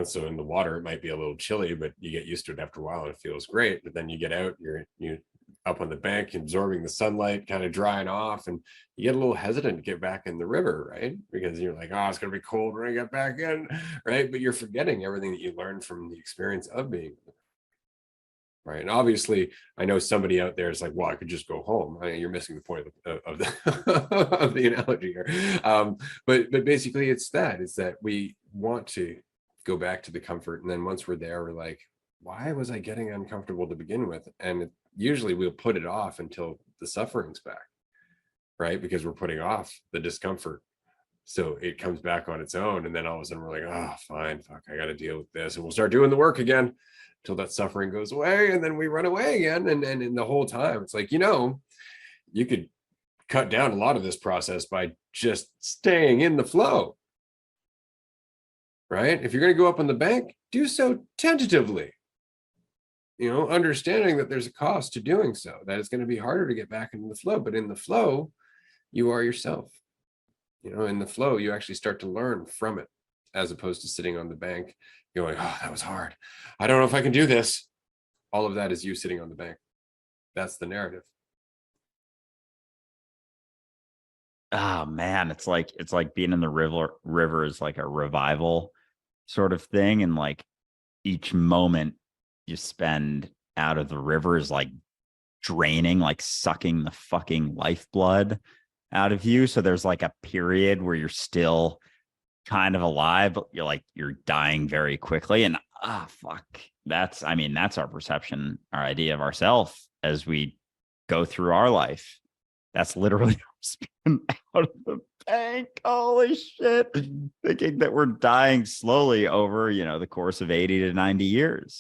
So in the water, it might be a little chilly, but you get used to it after a while and it feels great. But then you get out, you up on the bank, absorbing the sunlight, kind of drying off, and you get a little hesitant to get back in the river, right? Because you're like, oh, it's gonna be cold when I get back in, right? But you're forgetting everything that you learned from the experience of being right. And obviously, I know somebody out there is like, well, I could just go home. I mean, you're missing the point of the of the analogy here. But basically, it's that we want to go back to the comfort, and then once we're there, we're like, why was I getting uncomfortable to begin with? And usually, we'll put it off until the suffering's back, right? Because we're putting off the discomfort. So it comes back on its own, and then all of a sudden we're like, oh, fine, fuck, I got to deal with this, and we'll start doing the work again until that suffering goes away, and then we run away again. And the whole time it's like, you could cut down a lot of this process by just staying in the flow, right? If you're going to go up on the bank, do so tentatively, understanding that there's a cost to doing so, that it's going to be harder to get back into the flow. But in the flow, you are yourself. In the flow, you actually start to learn from it, as opposed to sitting on the bank going, oh, that was hard, I don't know if I can do this. All of that is you sitting on the bank. That's the narrative. Oh man, it's like being in the river is like a revival sort of thing. And like each moment you spend out of the river is like draining, like sucking the fucking lifeblood out of you. So there's like a period where you're still kind of alive, but you're dying very quickly. And fuck, that's our perception, our idea of ourselves as we go through our life. That's literally spin out of the bank. Holy shit. Thinking that we're dying slowly over, the course of 80 to 90 years.